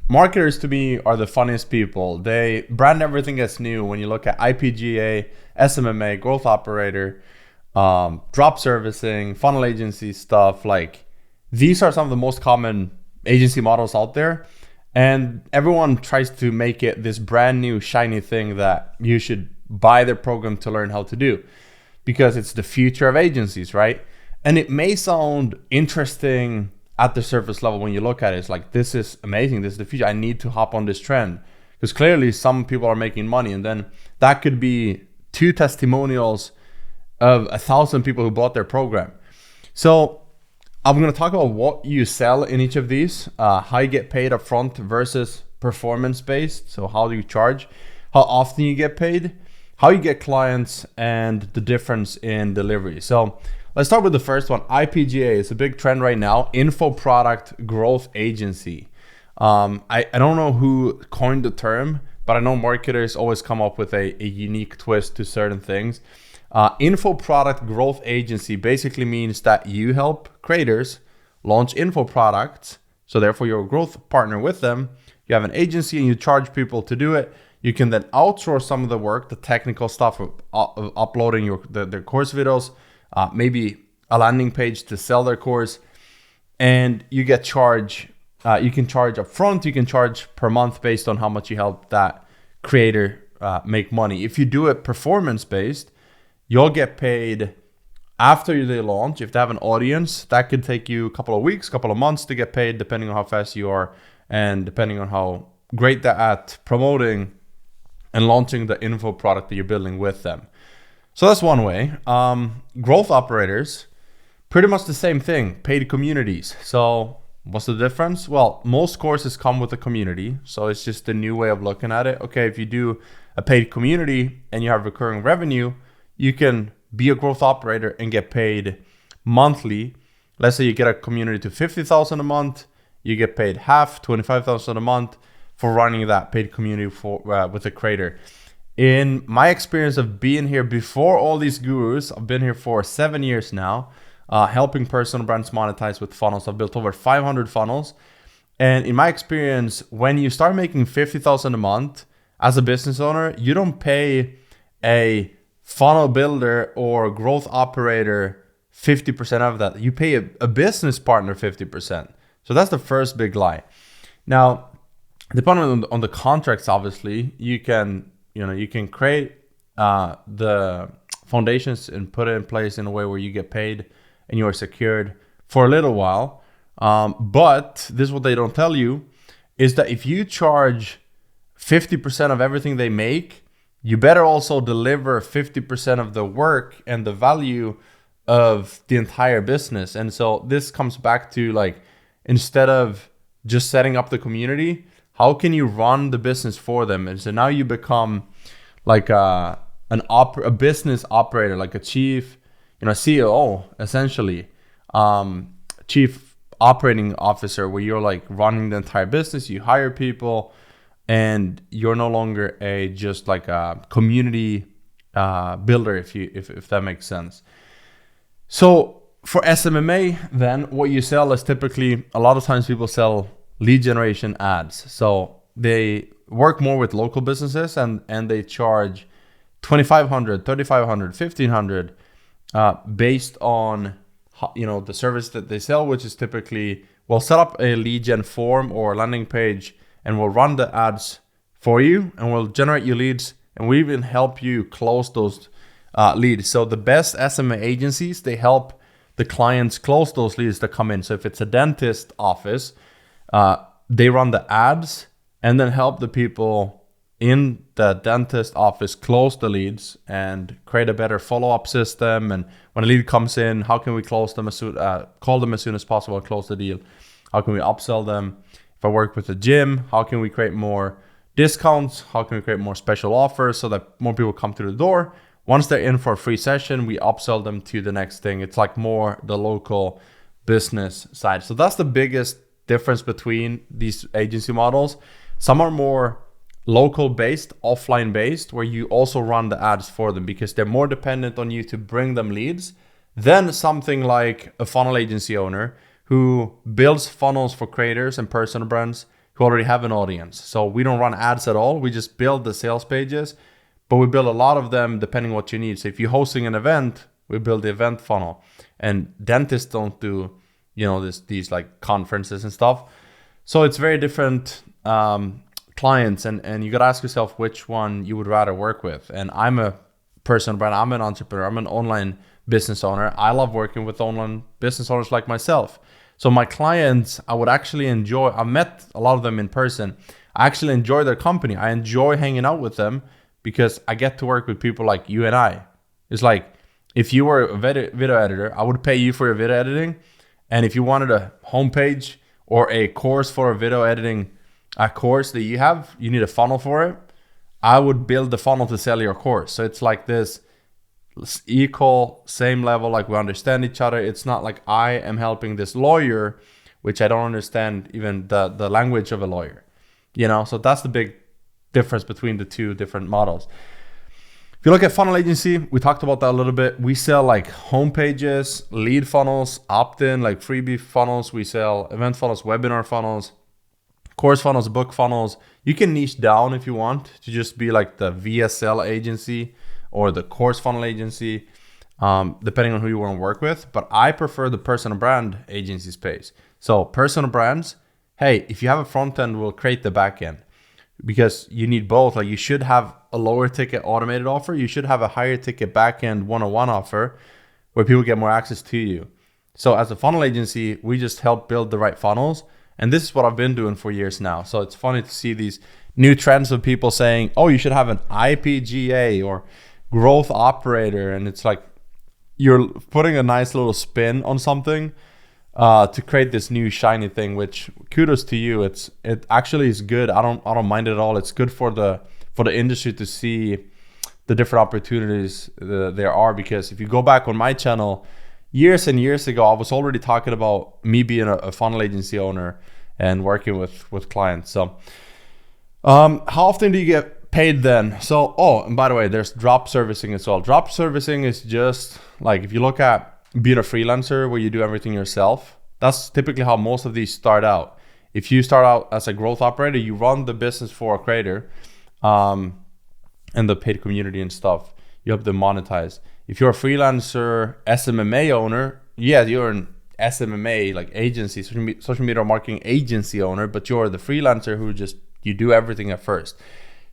marketers to me are the funniest people. They brand everything as new. When you look at IPGA, SMMA, growth operator, drop servicing, funnel agency stuff, like these are some of the most common agency models out there. And everyone tries to make it this brand new shiny thing that you should buy their program to learn how to do, because it's the future of agencies, right? And it may sound interesting at the surface level when you look at it. It's like, this is amazing, this is the future, I need to hop on this trend, because clearly some people are making money. And then that could be 2 testimonials of 1,000 people who bought their program. So I'm going to talk about what you sell in each of these, how you get paid upfront versus performance based. So how do you charge, how often you get paid, how you get clients, and the difference in delivery. So let's start with the first one. IPGA is a big trend right now, info product growth agency. I don't know who coined the term, but I know marketers always come up with a unique twist to certain things. Info product growth agency basically means that you help creators launch info products. So therefore you're a growth partner with them. You have an agency and you charge people to do it. You can then outsource some of the work, the technical stuff of uploading their course videos, maybe a landing page to sell their course, and you get charged. You can charge upfront, you can charge per month based on how much you help that creator make money. If you do it performance based, you'll get paid after they launch. If they have an audience, that could take you a couple of weeks, couple of months to get paid, depending on how fast you are and depending on how great they're at promoting and launching the info product that you're building with them. So that's one way. Growth operators, pretty much the same thing, paid communities. So what's the difference? Well, most courses come with a community. So it's just a new way of looking at it. Okay, if you do a paid community and you have recurring revenue, you can be a growth operator and get paid monthly. Let's say you get a community to 50,000 a month, you get paid half, 25,000 a month for running that paid community for with a creator. In my experience of being here before all these gurus, I've been here for 7 years now, helping personal brands monetize with funnels. I've built over 500 funnels. And in my experience, when you start making 50,000 a month as a business owner, you don't pay a funnel builder or growth operator 50% of that. You pay a business partner 50%. So that's the first big lie. Now, depending on the contracts, obviously, you can create the foundations and put it in place in a way where you get paid and you are secured for a little while. But this is what they don't tell you, is that if you charge 50% of everything they make, you better also deliver 50% of the work and the value of the entire business. And so this comes back to, like, instead of just setting up the community, how can you run the business for them? And so now you become like a business operator, like a chief, CEO, essentially, chief operating officer, where you're like running the entire business. You hire people, and you're no longer just like a community builder, if that makes sense. So for SMMA, then what you sell is typically, a lot of times people sell lead generation ads. So they work more with local businesses and they charge $2,500, $3,500, $1,500 based on the service that they sell, which is typically, we'll set up a lead gen form or landing page, and we'll run the ads for you, and we'll generate your leads, and we even help you close those leads. So the best SMA agencies, they help the clients close those leads that come in. So if it's a dentist office, they run the ads and then help the people in the dentist office close the leads and create a better follow-up system. And when a lead comes in, how can we close them call them as soon as possible and close the deal? How can we upsell them? If I work with a gym, how can we create more discounts? How can we create more special offers so that more people come through the door? Once they're in for a free session, we upsell them to the next thing. It's like more the local business side. So that's the biggest difference between these agency models. Some are more local based, offline based, where you also run the ads for them because they're more dependent on you to bring them leads than something like a funnel agency owner who builds funnels for creators and personal brands, who already have an audience. So we don't run ads at all. We just build the sales pages, but we build a lot of them depending what you need. So if you're hosting an event, we build the event funnel. And dentists don't do, these like conferences and stuff. So it's very different clients, and you got to ask yourself which one you would rather work with. And I'm a personal brand. I'm an entrepreneur. I'm an online business owner. I love working with online business owners like myself. So my clients, I would actually enjoy, I met a lot of them in person. I actually enjoy their company. I enjoy hanging out with them because I get to work with people like you and I. It's like, if you were a video editor, I would pay you for your video editing. And if you wanted a homepage or a course for a video editing, a course that you need a funnel for it, I would build the funnel to sell your course. So it's like this equal, same level, like we understand each other. It's not like I am helping this lawyer, which I don't understand even the language of a lawyer, So that's the big difference between the two different models. If you look at funnel agency, we talked about that a little bit. We sell like home pages, lead funnels, opt-in, like freebie funnels. We sell event funnels, webinar funnels, course funnels, book funnels. You can niche down if you want to just be like the VSL agency or the course funnel agency, depending on who you want to work with. But I prefer the personal brand agency space. So personal brands, hey, if you have a front end, we'll create the back end, because you need both. Like you should have a lower ticket automated offer. You should have a higher ticket back end one-on-one offer where people get more access to you. So as a funnel agency, we just help build the right funnels. And this is what I've been doing for years now. So it's funny to see these new trends of people saying, oh, you should have an IPGA or growth operator. And it's like you're putting a nice little spin on something to create this new shiny thing, which kudos to you. It actually is good. I don't mind it at all. It's good for the industry to see the different opportunities there are, because if you go back on my channel, years and years ago, I was already talking about me being a funnel agency owner and working with clients. So how often do you get paid then? So, and by the way, there's drop servicing as well. Drop servicing is just like, if you look at being a freelancer where you do everything yourself, that's typically how most of these start out. If you start out as a growth operator, you run the business for a creator and the paid community and stuff. You have to monetize. If you're a freelancer SMMA owner, you're an SMMA like agency, social media marketing agency owner, but you're the freelancer who you do everything at first.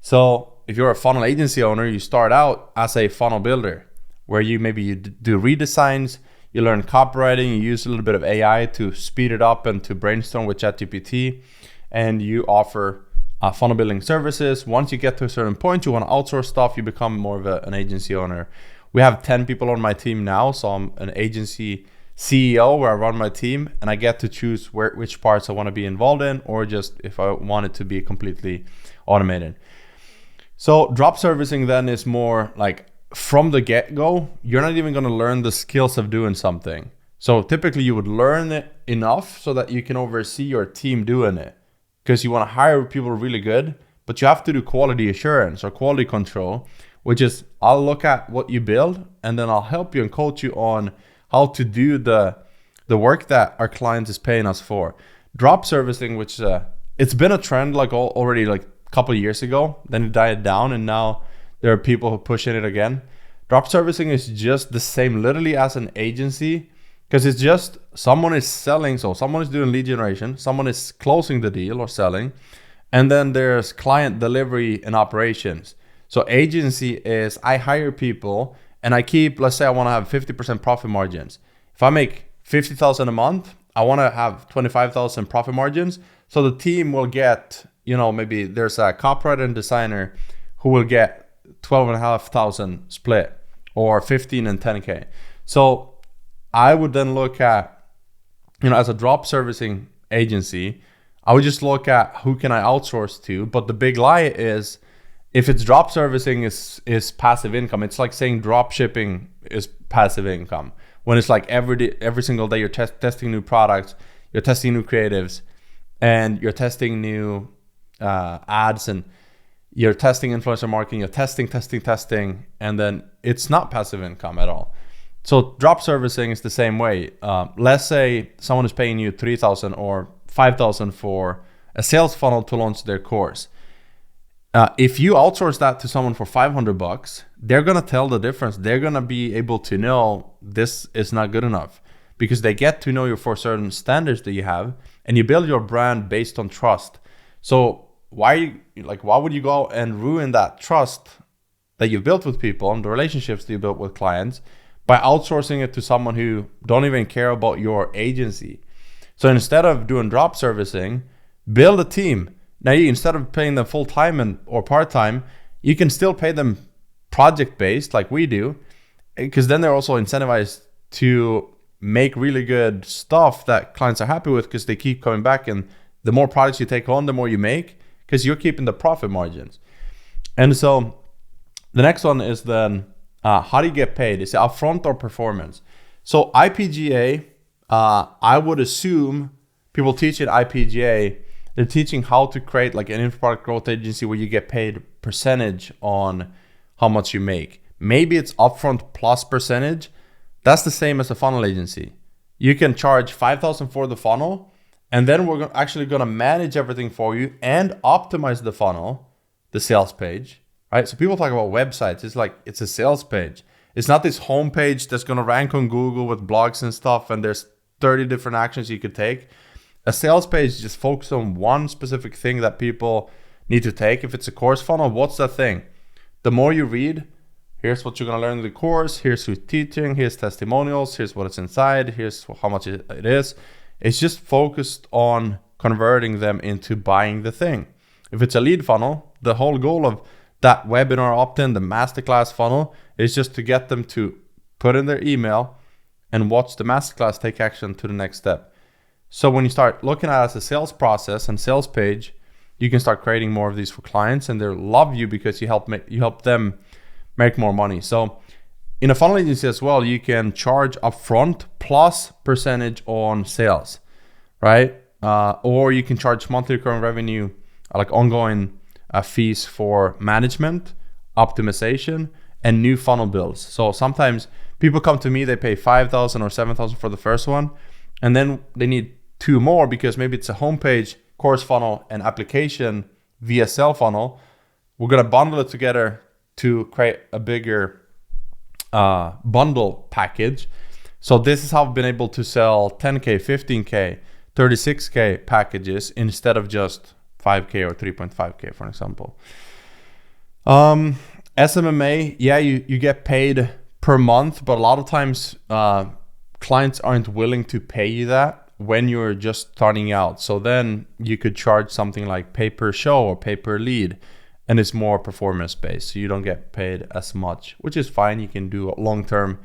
So if you're a funnel agency owner, you start out as a funnel builder, where you do redesigns, you learn copywriting, you use a little bit of AI to speed it up and to brainstorm with ChatGPT, and you offer funnel building services. Once you get to a certain point, you want to outsource stuff, you become more of an agency owner. We have 10 people on my team now, so I'm an agency CEO where I run my team, and I get to choose which parts I want to be involved in, or just if I want it to be completely automated. So drop servicing then is more like, from the get-go, you're not even going to learn the skills of doing something. So typically you would learn it enough so that you can oversee your team doing it, because you want to hire people really good, but you have to do quality assurance or quality control, which is I'll look at what you build and then I'll help you and coach you on how to do the work that our clients is paying us for. Drop servicing, which it's been a trend already like a couple of years ago, then it died down, and now there are people who are pushing it again. Drop servicing is just the same literally as an agency, because it's just someone is selling. So someone is doing lead generation, someone is closing the deal or selling, and then there's client delivery and operations. So agency is I hire people and I keep, let's say I want to have 50% profit margins. If I make 50,000 a month, I want to have 25,000 profit margins. So the team will get, maybe there's a copywriter and designer who will get 12,500 split, or 15 and 10K. So I would then look at, as a drop servicing agency, I would just look at who can I outsource to. But the big lie is, if it's drop servicing is passive income, it's like saying drop shipping is passive income. When it's like every single day you're testing new products, you're testing new creatives, and you're testing new ads, and you're testing influencer marketing, you're testing, and then it's not passive income at all. So drop servicing is the same way. Let's say someone is paying you 3,000 or 5,000 for a sales funnel to launch their course. If you outsource that to someone for $500, they're going to tell the difference. They're going to be able to know this is not good enough because they get to know you for certain standards that you have, and you build your brand based on trust. So why would you go and ruin that trust that you've built with people and the relationships that you built with clients by outsourcing it to someone who don't even care about your agency? So instead of doing drop servicing, build a team. Now, instead of paying them full-time or part-time, you can still pay them project-based like we do, because then they're also incentivized to make really good stuff that clients are happy with because they keep coming back. And the more products you take on, the more you make because you're keeping the profit margins. And so the next one is then how do you get paid? Is it upfront or performance? So IPGA, I would assume people teach at IPGA, they're teaching how to create like an product growth agency where you get paid percentage on how much you make. Maybe it's upfront plus percentage. That's the same as a funnel agency. You can charge $5,000 for the funnel, and then we're actually going to manage everything for you and optimize the funnel, the sales page, right? So people talk about websites. It's like it's a sales page. It's not this homepage that's going to rank on Google with blogs and stuff, and there's 30 different actions you could take. A sales page just focuses on one specific thing that people need to take. If it's a course funnel, what's that thing? The more you read, here's what you're going to learn in the course, here's who's teaching, here's testimonials, here's what it's inside, here's how much it is. It's just focused on converting them into buying the thing. If it's a lead funnel, the whole goal of that webinar opt-in, the masterclass funnel, is just to get them to put in their email and watch the masterclass, take action to the next step. So when you start looking at it as a sales process and sales page, you can start creating more of these for clients, and they'll love you because you help them make more money. So in a funnel agency as well, you can charge upfront plus percentage on sales, right? Or you can charge monthly recurring revenue, like ongoing fees for management, optimization, and new funnel builds. So sometimes people come to me, they pay $5,000 or $7,000 for the first one, and then they need 2 more because maybe it's a homepage, course funnel, and application VSL funnel. We're gonna bundle it together to create a bigger bundle package. So this is how I've been able to sell 10K, 15K, 36K packages instead of just 5K or 3.5K, for example. SMMA, yeah, you get paid per month, but a lot of times clients aren't willing to pay you that when you're just starting out. So then you could charge something like pay per show or pay per lead, and it's more performance based, so you don't get paid as much, which is fine. You can do long-term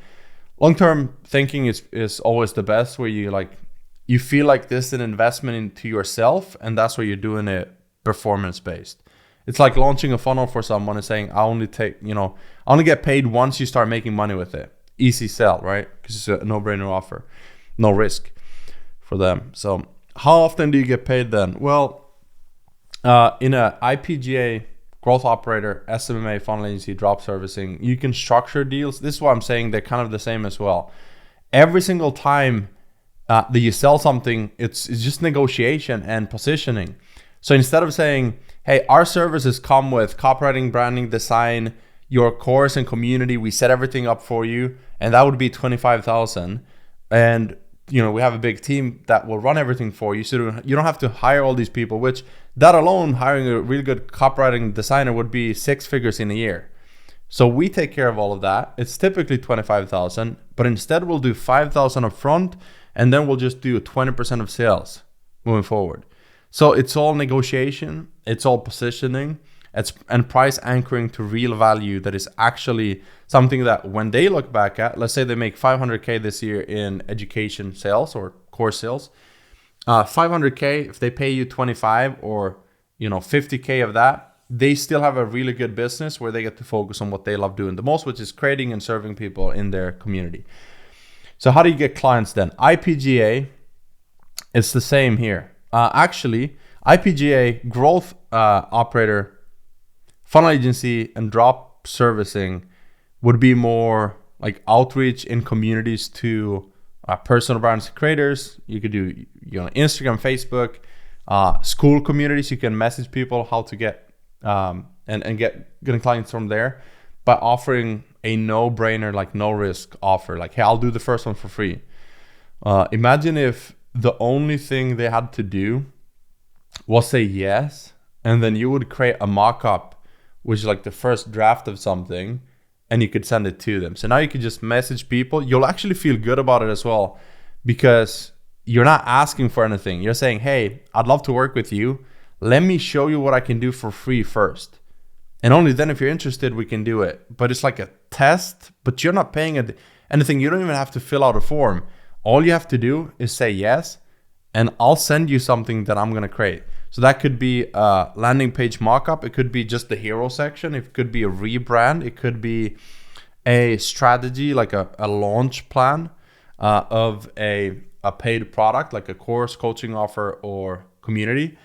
thinking is always the best, where you feel like this is an investment into yourself, and that's why you're doing it performance based. It's like launching a funnel for someone and saying, I only get paid once you start making money with it. Easy sell, right? Because it's a no-brainer offer, no risk for them. So how often do you get paid then? Well, in a IPGA, growth operator, SMMA, funnel agency, drop servicing, you can structure deals. This is why I'm saying they're kind of the same as well. Every single time that you sell something, it's just negotiation and positioning. So instead of saying, hey, our services come with copywriting, branding, design, your course and community, we set everything up for you, and that would be $25,000. And we have a big team that will run everything for you, so you don't have to hire all these people, which that alone, hiring a really good copywriting designer would be 6 figures in a year. So we take care of all of that. It's typically $25,000, but instead we'll do $5,000 up front, and then we'll just do 20% of sales moving forward. So it's all negotiation, it's all positioning, and price anchoring to real value that is actually something that when they look back at, let's say they make 500K this year in education sales or course sales, 500K, if they pay you 25 or 50K of that, they still have a really good business where they get to focus on what they love doing the most, which is creating and serving people in their community. So how do you get clients then? IPGA, it's the same here. Actually, IPGA, growth operator, funnel agency, and drop servicing would be more like outreach in communities to personal brands creators. You could do Instagram, Facebook, School communities, you can message people how to get and getting clients from there by offering a no-brainer, like no risk offer. Like, hey, I'll do the first one for free. Imagine if the only thing they had to do was say yes, and then you would create a mock-up, which is like the first draft of something, and you could send it to them. So now you could just message people. You'll actually feel good about it as well, because you're not asking for anything. You're saying, hey, I'd love to work with you. Let me show you what I can do for free first. And only then, if you're interested, we can do it. But it's like a test, but you're not paying anything. You don't even have to fill out a form. All you have to do is say yes, and I'll send you something that I'm going to create. So that could be a landing page mockup. It could be just the hero section. It could be a rebrand. It could be a strategy, like a launch plan of a paid product, like a course, coaching offer, or community.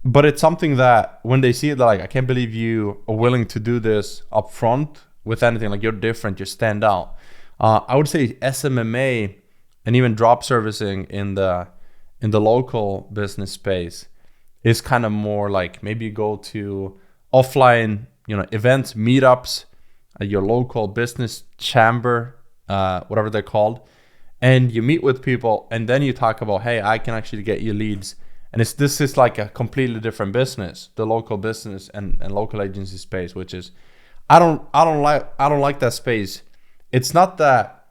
But it's something that when they see it, they're like, I can't believe you are willing to do this up front with anything. Like, you're different, you stand out. I would say SMMA and even drop servicing in the local business space is kind of more like, maybe you go to offline, events, meetups at your local business chamber, whatever they're called, and you meet with people, and then you talk about, hey, I can actually get you leads. And this is like a completely different business, the local business and local agency space, which is, I don't like that space. It's not that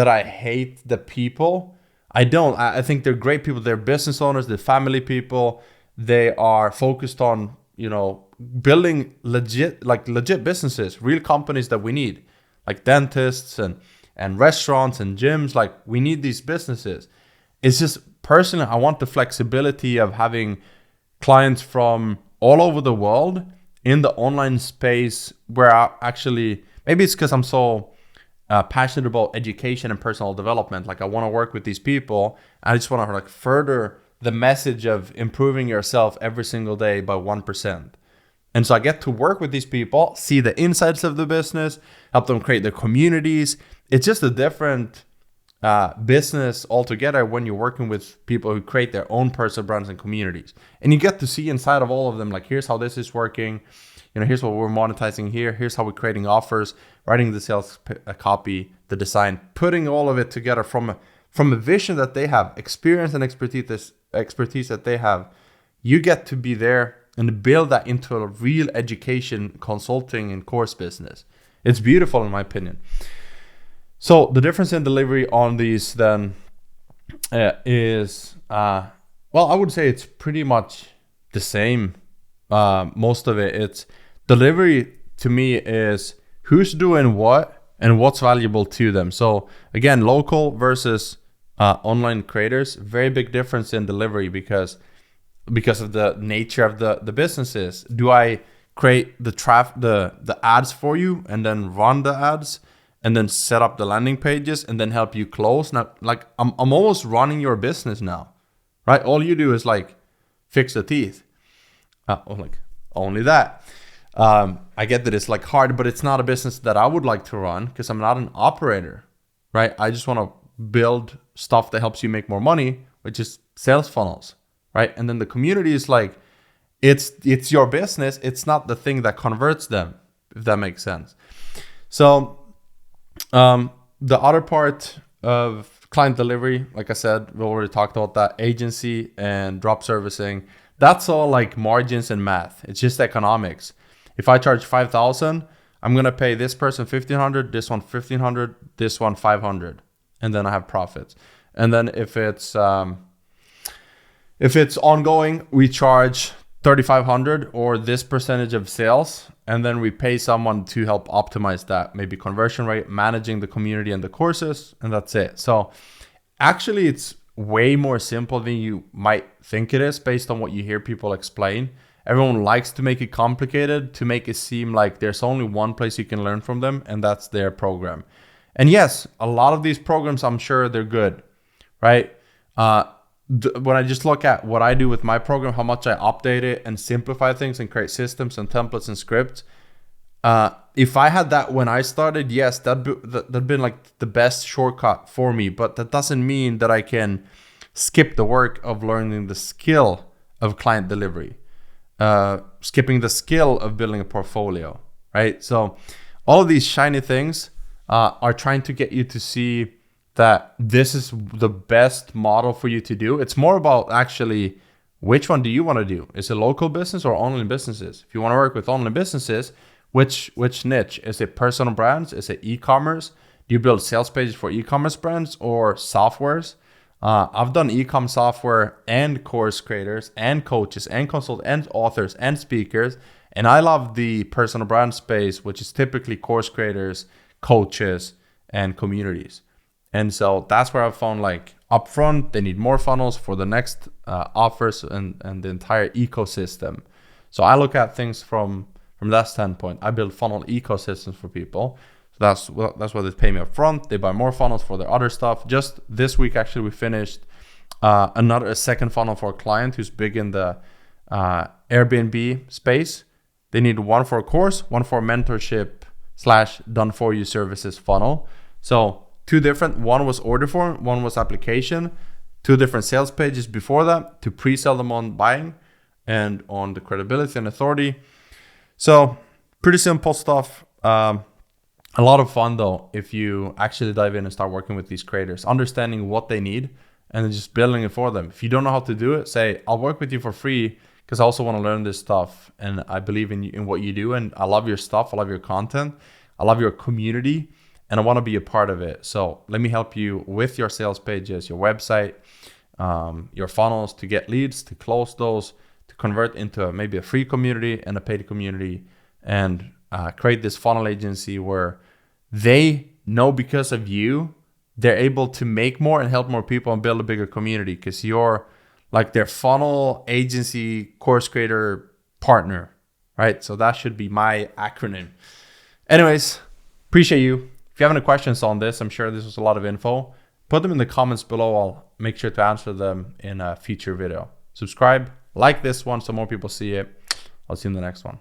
I hate the people. I think they're great people. They're business owners, they're family people. They are focused on, building legit businesses, real companies that we need, like dentists and restaurants and gyms. Like, we need these businesses. It's just, personally, I want the flexibility of having clients from all over the world in the online space, where I actually, maybe it's because I'm so passionate about education and personal development. Like, I want to work with these people. I just want to further the message of improving yourself every single day by 1%. And so I get to work with these people, see the insides of the business, help them create their communities. It's just a different business altogether when you're working with people who create their own personal brands and communities. And you get to see inside of all of them, like, here's how this is working. Here's what we're monetizing here. Here's how we're creating offers, writing the sales copy, the design, putting all of it together from a vision that they have, experience and expertise that they have. You get to be there and build that into a real education, consulting, and course business. It's beautiful, in my opinion. So the difference in delivery on these then is, I would say it's pretty much the same. Most of it's delivery to me is who's doing what and what's valuable to them. So again, local versus online creators, very big difference in delivery because of the nature of the businesses. Do I create the ads for you and then run the ads and then set up the landing pages and then help you close? Now, like, I'm almost running your business now, right? All you do is like fix the teeth. Only that. I get that it's like hard, but it's not a business that I would like to run because I'm not an operator, right? I just want to build stuff that helps you make more money, which is sales funnels, right? And then the community is like, it's your business. It's not the thing that converts them, if that makes sense. So the other part of client delivery, like I said, we already talked about that, agency and drop servicing. That's all like margins and math. It's just economics. If I charge 5,000, I'm going to pay this person 1,500, this one 1,500, this one 500. And then I have profits. And then if it's ongoing, we charge 3,500 or this percentage of sales. And then we pay someone to help optimize that, maybe conversion rate, managing the community and the courses, and that's it. So actually, it's way more simple than you might think it is based on what you hear people explain. Everyone likes to make it complicated, to make it seem like there's only one place you can learn from them, and that's their program. And yes, a lot of these programs, I'm sure they're good, right? When I just look at what I do with my program, how much I update it and simplify things and create systems and templates and scripts. If I had that when I started, yes, that'd been like the best shortcut for me. But that doesn't mean that I can skip the work of learning the skill of client delivery, skipping the skill of building a portfolio, right? So all of these shiny things are trying to get you to see that this is the best model for you to do. It's more about actually, which one do you want to do? Is it local business or online businesses? If you want to work with online businesses, which niche? Is it personal brands? Is it e-commerce? Do you build sales pages for e-commerce brands or softwares? I've done e-com software and course creators and coaches and consultants and authors and speakers. And I love the personal brand space, which is typically course creators, coaches, and communities. And so that's where I found like upfront, they need more funnels for the next offers and the entire ecosystem. So I look at things from that standpoint. I build funnel ecosystems for people. So that's why they pay me up front. They buy more funnels for their other stuff. Just this week, actually, we finished a second funnel for a client who's big in the Airbnb space. They need one for a course, one for a mentorship / done for you services funnel. So two different, one was order form, one was application, two different sales pages before that to pre-sell them on buying and on the credibility and authority. So pretty simple stuff. A lot of fun though, if you actually dive in and start working with these creators, understanding what they need and then just building it for them. If you don't know how to do it, say, I'll work with you for free because I also want to learn this stuff and I believe in what you do and I love your stuff, I love your content, I love your community and I want to be a part of it. So let me help you with your sales pages, your website, your funnels to get leads, to close those, to convert into maybe a free community and a paid community and create this funnel agency where they know because of you, they're able to make more and help more people and build a bigger community because you're like their funnel agency course creator partner, right? So that should be my acronym. Anyways, appreciate you. If you have any questions on this, I'm sure this was a lot of info. Put them in the comments below. I'll make sure to answer them in a future video. Subscribe, like this one so more people see it. I'll see you in the next one.